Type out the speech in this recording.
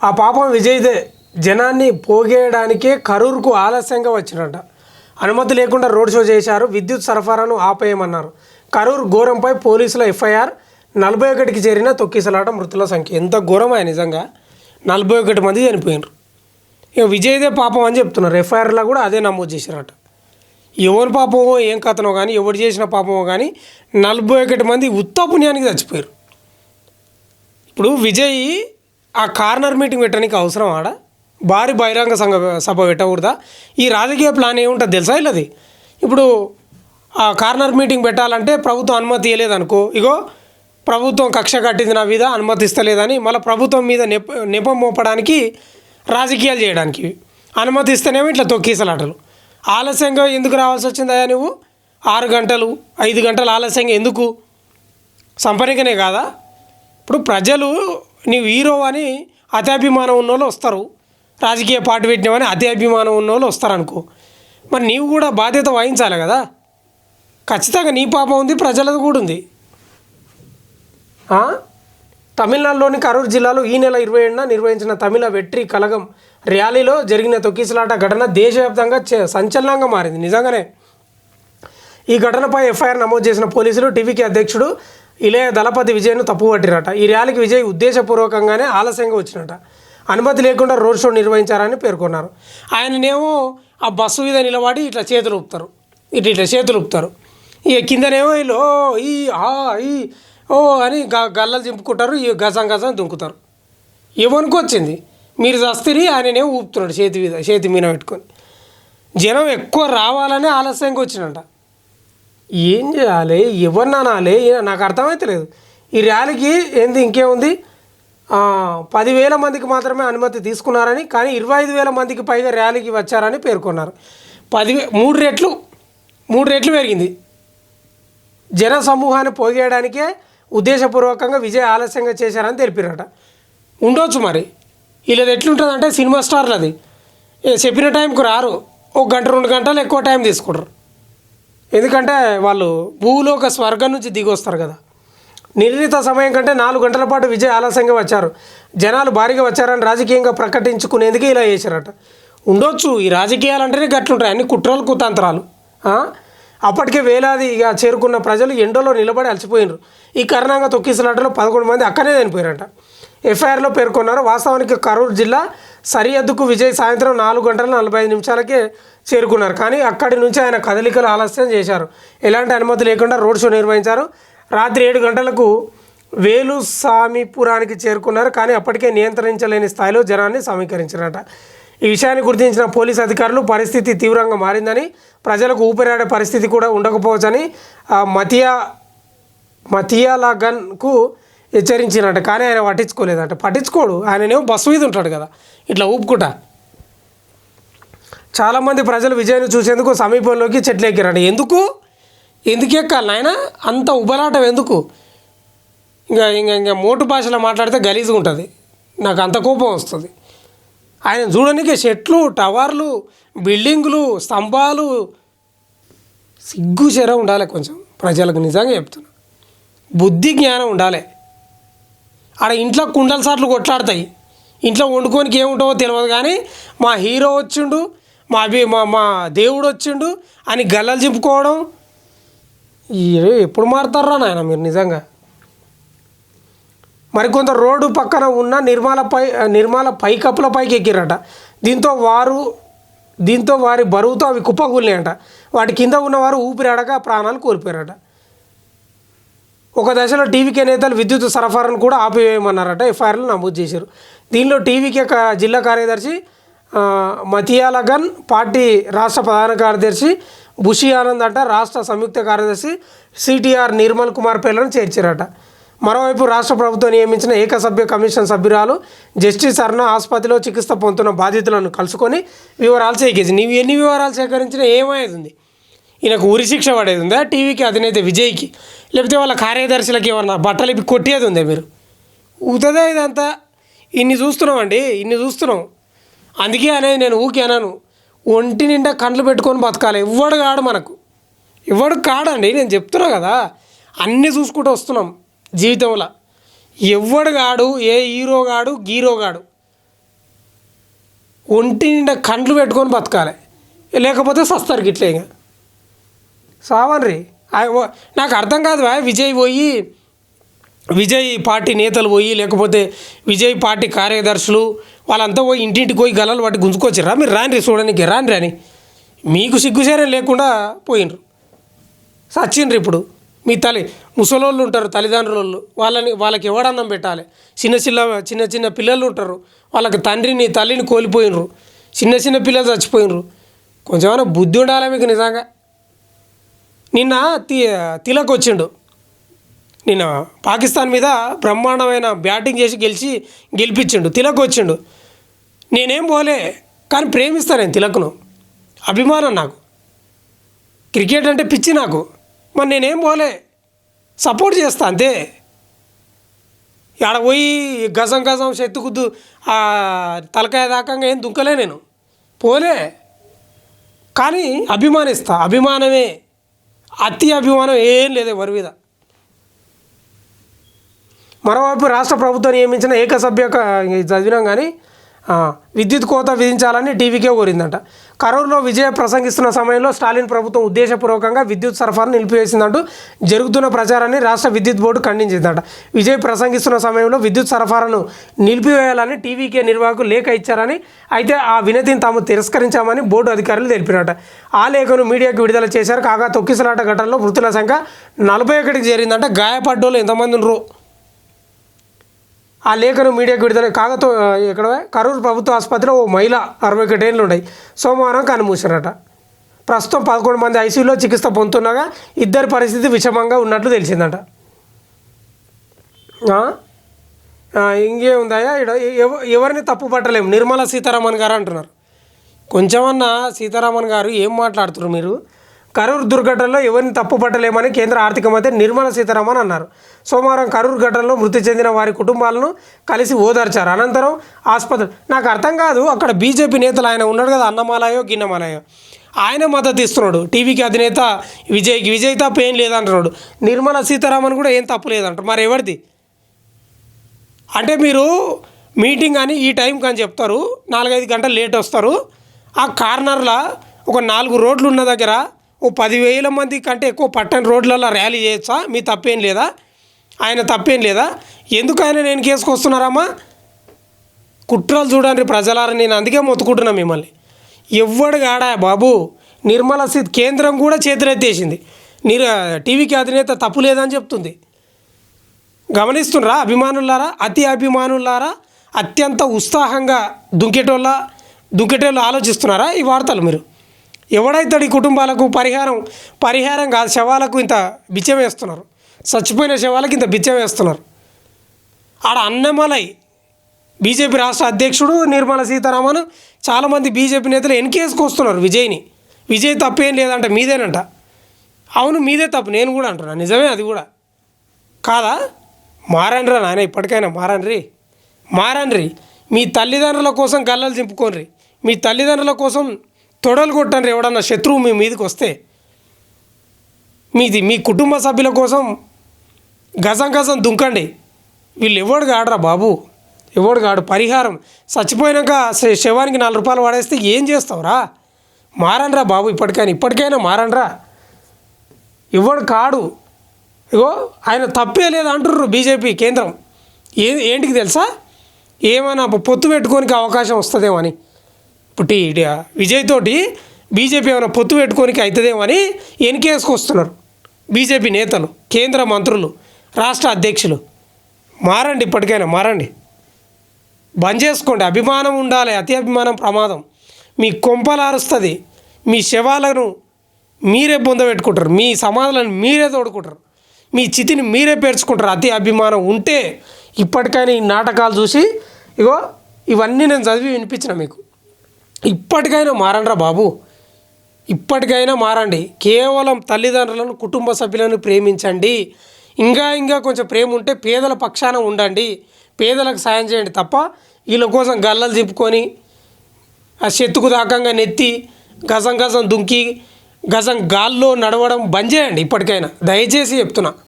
ఆ పాపం విజయ్దే. జనాన్ని పోగేయడానికే కరూరుకు ఆలస్యంగా వచ్చినట. అనుమతి లేకుండా రోడ్ షో చేశారు. విద్యుత్ సరఫరాను ఆపేయమన్నారు. కరూరు ఘోరంపై పోలీసుల ఎఫ్ఐఆర్. 41కి చేరిన తొక్కిసలాట. మృతుల సంఖ్య ఎంత ఘోరమైన నిజంగా 41 మంది చనిపోయినారు. ఇక విజయ్దే పాపం అని చెప్తున్నారు. ఎఫ్ఐఆర్లో కూడా అదే నమోదు చేశారట. ఎవరి పాపమో ఏం కథనో కానీ, ఎవరు చేసిన పాపమో కానీ 41 మంది ఉత్త పుణ్యానికి చచ్చిపోయారు. ఇప్పుడు విజయ్ ఆ కార్నర్ మీటింగ్ పెట్టడానికి అవసరం ఆడ భారీ బహిరంగ సభ పెట్టకూడదా? ఈ రాజకీయ ప్లాన్ ఏముంటుంది తెలుసా వీళ్ళది? ఇప్పుడు ఆ కార్నర్ మీటింగ్ పెట్టాలంటే ప్రభుత్వం అనుమతి ఇవ్వలేదనుకో, ఇగో ప్రభుత్వం కక్ష కట్టింది నా మీద, అనుమతిస్తలేదని మళ్ళీ ప్రభుత్వం మీద నెపం మోపడానికి, రాజకీయాలు చేయడానికి అనుమతిస్తేనేమో ఇట్లా తొక్కీసలాటలు. ఆలస్యంగా ఎందుకు రావాల్సి వచ్చిందయా నువ్వు? 6 గంటలు 5 గంటలు ఆలస్యంగా ఎందుకు? సంపనికనే కాదా? ఇప్పుడు ప్రజలు నీవు హీరో అని అత్యాభిమానం ఉన్నోళ్ళు వస్తారు, రాజకీయ పార్టీ పెట్టినామని అత్యాభిమానం ఉన్నోళ్ళు వస్తారు అనుకో, మరి నీవు కూడా బాధ్యత వహించాలి కదా. ఖచ్చితంగా నీ పాపం ఉంది, ప్రజలది కూడా ఉంది. తమిళనాడులోని కరూరు జిల్లాలో ఈ నెల 27న నిర్వహించిన తమిళ వెట్రి కలగం ర్యాలీలో జరిగిన తొక్కిసలాట ఘటన దేశవ్యాప్తంగా సంచలనంగా మారింది. నిజంగానే ఈ ఘటనపై ఎఫ్ఐఆర్ నమోదు చేసిన పోలీసులు టీవీకి అధ్యక్షుడు ఇళయ దళపతి విజయ్ను తప్పుపట్టిరట. ఈ ర్యాలీకి విజయ్ ఉద్దేశపూర్వకంగానే ఆలస్యంగా వచ్చినట. అనుమతి లేకుండా రోడ్ షో నిర్వహించారని పేర్కొన్నారు. ఆయననేమో ఆ బస్సు మీద నిలబడి ఇట్లా చేతులు ఊపుతారు, ఇట్లా చేతులు ఊపుతారు. ఇక కిందనేమో వీళ్ళు ఓ అని గల్లలు చింపుకుంటారు, ఈ గజం దుంకుతారు. ఎవరికి వచ్చింది? మీరు చస్తిరి, ఆయననేమో ఊపుతున్నాడు చేతి మీద పెట్టుకొని. జనం ఎక్కువ రావాలని ఆలస్యంగా వచ్చినట. ఏం చేయాలి, ఎవరిని అనాలి, నాకు అర్థమైతలేదు. ఈ ర్యాలీకి ఏంది ఇంకేముంది, 10,000 మందికి మాత్రమే అనుమతి తీసుకున్నారని, కానీ 25,000 మందికి పైగా ర్యాలీకి వచ్చారని పేర్కొన్నారు. 3 రెట్లు పెరిగింది. జన సమూహాన్ని పోగేయడానికే ఉద్దేశపూర్వకంగా విజయ్ ఆలస్యంగా చేశారని తెలిపారట. ఉండొచ్చు మరి. వీళ్ళది ఎట్లుంటుందంటే సినిమా స్టార్లది చెప్పిన టైంకు రారు, 1 గంట 2 గంటలు ఎక్కువ టైం తీసుకుంటారు. ఎందుకంటే వాళ్ళు భూలోక స్వర్గం నుంచి దిగి వస్తారు కదా. నిర్ణీత సమయం కంటే 4 గంటల పాటు విజయ్ ఆలస్యంగా వచ్చారు. జనాలు భారీగా వచ్చారని రాజకీయంగా ప్రకటించుకునేందుకే ఇలా చేశారట. ఉండొచ్చు, ఈ రాజకీయాలు అంటేనే గట్లుంటాయి, అన్ని కుట్రలు కుతంత్రాలు. అప్పటికే వేలాదిగా చేరుకున్న ప్రజలు ఎండలో నిలబడి అలసిపోయినారు. ఈ కారణంగా తొక్కిసలాటలో 11 మంది అక్కడే చనిపోయారట. ఎఫ్ఐఆర్లో పేర్కొన్నారు. వాస్తవానికి కరూరు జిల్లా సరిహద్దుకు విజయ్ సాయంత్రం 4 గంటల 45 నిమిషాలకే చేరుకున్నారు. కానీ అక్కడి నుంచి ఆయన కదలికలు ఆలస్యం చేశారు. ఎలాంటి అనుమతి లేకుండా రోడ్ షో నిర్వహించారు. రాత్రి 7 గంటలకు వేలుస్వామిపురానికి చేరుకున్నారు. కానీ అప్పటికే నియంత్రించలేని స్థాయిలో జనాన్ని సమీకరించారట. ఈ విషయాన్ని గుర్తించిన పోలీసు అధికారులు పరిస్థితి తీవ్రంగా మారిందని, ప్రజలకు ఊపిరాడే పరిస్థితి కూడా ఉండకపోవచ్చని మతియాలగన్కు హెచ్చరించినట్ట. కానీ ఆయన పట్టించుకోడు. ఆయననేమో బస్సు మీద ఉంటాడు కదా, ఇట్లా ఊపుకుంటా. చాలామంది ప్రజలు విజయ్ను చూసేందుకు సమీపంలోకి చెట్లు ఎక్కారట. ఎందుకు ఎక్కాలి నాయన, అంత ఉబలాటం ఎందుకు? ఇంకా మోటు భాషలో మాట్లాడితే గలీజ్గా ఉంటుంది, నాకు అంత కోపం వస్తుంది. ఆయన చూడడానికి చెట్లు, టవర్లు, బిల్డింగులు, స్తంభాలు, సిగ్గు చెర ఉండాలి కొంచెం ప్రజలకు. నిజంగా చెప్తున్నా, బుద్ధి జ్ఞానం ఉండాలి. ఆడ ఇంట్లో కుండల సాట్లు కొట్లాడతాయి, ఇంట్లో వండుకోనికి ఏముంటావో తెలియదు. కానీ మా హీరో వచ్చిండు, మా దేవుడు వచ్చిండు అని గల్లలు చింపుకోవడం, ఎప్పుడు మారుతారా నాయన మీరు నిజంగా. మరికొంత రోడ్డు పక్కన ఉన్న నిర్మాల పైకప్పుల పైకి ఎక్కిరట. దీంతో వారి బరువుతో అవి కుప్పకూలినాయట. వాటి కింద ఉన్నవారు ఊపిరాడక ప్రాణాలు కోల్పోయారట. ఒక దశలో టీవీకే నేతలు విద్యుత్ సరఫరాను కూడా ఆపివేయమన్నారట. ఎఫ్ఐఆర్లు నమోదు చేశారు. దీనిలో టీవీకే జిల్లా కార్యదర్శి మతియాలగన్, పార్టీ రాష్ట్ర ప్రధాన కార్యదర్శి బుషి ఆనంద్ అంట, రాష్ట్ర సంయుక్త కార్యదర్శి సిటిఆర్ నిర్మల్ కుమార్ పేర్లను చేర్చారట. మరోవైపు రాష్ట్ర ప్రభుత్వం నియమించిన ఏకసభ్య కమిషన్ సభ్యురాలు జస్టిస్ అరుణ ఆసుపత్రిలో చికిత్స పొందుతున్న బాధితులను కలుసుకొని వివరాలు సేకరించి, నీవు ఎన్ని వివరాలు సేకరించినా ఏమయ్యేది? ఈయనకు ఉరిశిక్ష పడేది ఉందా టీవీకి అధినేత విజయ్కి? లేకపోతే వాళ్ళ కార్యదర్శులకి ఏమన్నా బట్టలు ఇప్పి కొట్టేది ఉందా? మీరు ఉతదే ఇదంతా ఇన్ని చూస్తున్నాం. అందుకే అనేది నేను ఊకే అన్నాను, ఒంటి నిండా కండ్లు పెట్టుకొని బతకాలి. ఎవడు కాడండి, నేను చెప్తున్నా కదా, అన్నీ చూసుకుంటూ వస్తున్నాం జీవితంలో. ఎవ్వడు కాడు, ఏ హీరో గాడు, ఒంటి నిండా కండ్లు పెట్టుకొని బతకాలి, లేకపోతే సస్తారు గిట్లే ఇక సావన్రి. నాకు అర్థం కాదు విజయ్ పార్టీ నేతలు పోయి, లేకపోతే విజయ్ పార్టీ కార్యదర్శులు వాళ్ళంతా పోయి ఇంటింటికి పోయి గల్లలు పట్టి గుంజుకొచ్చిర్రా? మీరు రాని చూడడానికి రాని అని మీకు సిగ్గుసేరే లేకుండా పోయినరు, సచ్చిండ్రు. ఇప్పుడు మీ ముసలోళ్ళు ఉంటారు, తల్లిదండ్రులు, వాళ్ళకి ఎవడన్నం పెట్టాలి? చిన్న చిన్న పిల్లలు ఉంటారు, వాళ్ళకి తండ్రిని తల్లిని కోల్పోయినరు, చిన్న పిల్లలు చచ్చిపోయినరు. కొంచెమైనా బుద్ధి ఉండాలి మీకు నిజంగా. నిన్న తిలక్ వచ్చిండు, నిన్న పాకిస్తాన్ మీద బ్రహ్మాండమైన బ్యాటింగ్ చేసి గెలిపించిండు. తిలక్ వచ్చిండు, నేనేం పోలే కానీ ప్రేమిస్తాను నేను తిలక్ను, అభిమానం నాకు, క్రికెట్ అంటే పిచ్చి నాకు. మరి నేనేం పోలే, సపోర్ట్ చేస్తా అంతే. ఆడ పోయి గజం చెత్తుకుద్దు తలకాయ దాకంగా ఏం దుంకలే, నేను పోలే, కానీ అభిమానిస్తా. అభిమానమే, అతి అభిమానం ఏం లేదు ఎవరి మీద. మరోవైపు రాష్ట్ర ప్రభుత్వం నియమించిన ఏకసభ్య చదివినాం కానీ విద్యుత్ కోత విధించాలని టీవీకే కోరిందంట. కరూరులో విజయ ప్రసంగిస్తున్న సమయంలో స్టాలిన్ ప్రభుత్వం ఉద్దేశపూర్వకంగా విద్యుత్ సరఫరాను నిలిపివేసిందంటూ జరుగుతున్న ప్రచారాన్ని రాష్ట్ర విద్యుత్ బోర్డు ఖండించిందట. విజయ్ ప్రసంగిస్తున్న సమయంలో విద్యుత్ సరఫరాను నిలిపివేయాలని టీవీకే నిర్వాహకులు లేఖ ఇచ్చారని, అయితే ఆ వినతిని తాము తిరస్కరించామని బోర్డు అధికారులు తెలిపినట. ఆ లేఖను మీడియాకు విడుదల చేశారు. కాగా తొక్కిసలాట ఘటనలో మృతుల సంఖ్య 41కి చేరిందంట. గాయపడ్డోళ్ళు ఎంతమంది ఉన్నారు? ఆ లేఖను మీడియాకు విడుదల కాగతో ఇక్కడ కరూరు ప్రభుత్వ ఆసుపత్రిలో ఓ మహిళ 61 ఏళ్ళు ఉన్నాయి సోమవారం కన్నుమూశారట. ప్రస్తుతం 11 మంది ఐసీయూలో చికిత్స పొందుతుండగా 2 పరిస్థితి విషమంగా ఉన్నట్లు తెలిసిందట. ఇంకేముందా ఇక్కడ ఎవరిని తప్పు పట్టలేము. నిర్మలా సీతారామన్ గారు అంటున్నారు. కొంచెమన్నా సీతారామన్ గారు ఏం మాట్లాడుతున్నారు మీరు? కరూరు దుర్ఘటనలో ఎవరిని తప్పు పట్టలేమని కేంద్ర ఆర్థిక మంత్రి నిర్మలా సీతారామన్ అన్నారు. సోమవారం కరూరు ఘటనలో మృతి చెందిన వారి కుటుంబాలను కలిసి ఓదార్చారు. అనంతరం ఆసుపత్రి నాకు అర్థం కాదు, అక్కడ బీజేపీ నేతలు ఆయన ఉన్నాడు కదా, అన్నమాలయో గిన్నమాలయో, ఆయన మద్దతు ఇస్తున్నాడు టీవీకి అధినేత విజయ్ తప్పు ఏం లేదంటున్నాడు. నిర్మలా సీతారామన్ కూడా ఏం తప్పు లేదంటారు. మరి ఎవరిది? అంటే మీరు మీటింగ్ అని ఈ టైంకి అని చెప్తారు, 4-5 గంటలు లేట్ వస్తారు. ఆ కార్నర్లో ఒక 4 రోడ్లు ఉన్న దగ్గర ఓ 10,000 మంది కంటే ఎక్కువ పట్టణ రోడ్లలో ర్యాలీ చేయొచ్చా? మీ తప్పేం లేదా? ఆయన తప్పేం లేదా? ఎందుకు ఆయన నేను కేసుకొస్తున్నారమ్మా? కుట్రలు చూడండి ప్రజలారా, నేను అందుకే మొత్తుకుంటున్నా మిమ్మల్ని. ఎవ్వడు గాడా బాబు, నిర్మలా కేంద్రం కూడా చేతులెత్తేసింది. టీవీకి అధినేత తప్పు లేదని చెప్తుంది. గమనిస్తున్నారా అభిమానులారా? అతి అభిమానులారా, అత్యంత ఉత్సాహంగా దుంకేటోళ్ళు ఆలోచిస్తున్నారా ఈ వార్తలు? మీరు ఎవడైతాడు ఈ కుటుంబాలకు పరిహారం కాదు, శవాలకు ఇంత బిచ్చం వేస్తున్నారు, చచ్చిపోయిన శవాలకు ఇంత బిచ్చం వేస్తున్నారు. ఆడ అన్నమలై బీజేపీ రాష్ట్ర అధ్యక్షుడు నిర్మలా సీతారామన్, చాలామంది బీజేపీ నేతలు ఎన్కేసుకొస్తున్నారు విజయ్ తప్పేం లేదంట, మీదేనంట. అవును మీదే తప్పు, నేను కూడా అంటున్నా, నిజమే అది కూడా. కాదా? మారండ్రా నాయన, ఇప్పటికైనా మారండ్రి. మీ తల్లిదండ్రుల కోసం గల్లలు చింపుకోండి, మీ తల్లిదండ్రుల కోసం తొడలు కొట్టండి. ఎవడన్నా శత్రువు మీ మీదకి వస్తే మీ కుటుంబ సభ్యుల కోసం గజం దుంకండి. వీళ్ళు ఎవడు కాడరా బాబు, ఎవడు కాడు. పరిహారం చచ్చిపోయినాక శవానికి 4 రూపాయలు వాడేస్తే ఏం చేస్తావురా? మారండ్రా బాబు, ఇప్పటికైనా మారండ్రా. ఎవడు కాడు. ఇగో ఆయన తప్పే లేదు అంటుర్రు బీజేపీ కేంద్రం. ఏంటికి తెలుసా? ఏమైనా పొత్తు పెట్టుకోనికి అవకాశం వస్తుందేమో అని. ఇప్పుడు విజయ్ తోటి బీజేపీ ఏమైనా పొత్తు పెట్టుకోనికి అవుతుందేమో అని ఎన్కేసుకొస్తున్నారు బీజేపీ నేతలు, కేంద్ర మంత్రులు, రాష్ట్ర అధ్యక్షులు. మారండి, ఇప్పటికైనా మారండి. బంద్ చేసుకోండి. అభిమానం ఉండాలి, అతి అభిమానం ప్రమాదం. మీ కొంపలు అరుస్తుంది, మీ శవాలను మీరే పొందబెట్టుకుంటారు, మీ సమాధులను మీరే తోడుకుంటారు, మీ చితిని మీరే పేర్చుకుంటారు. అతి అభిమానం ఉంటే ఇప్పటికైనా ఈ నాటకాలు చూసి ఇవన్నీ నేను చదివి వినిపించిన మీకు. ఇప్పటికైనా మారండ్రా బాబు, ఇప్పటికైనా మారండి. కేవలం తల్లిదండ్రులను, కుటుంబ సభ్యులను ప్రేమించండి. ఇంకా కొంచెం ప్రేమ ఉంటే పేదల పక్షాన ఉండండి, పేదలకు సాయం చేయండి తప్ప వీళ్ళ కోసం గల్లలు దింపుకొని ఆ చెత్తుకు దాకంగా నెత్తి గజం దుంకి గజం గాల్లో నడవడం బంద్ చేయండి. ఇప్పటికైనా దయచేసి చెప్తున్నా.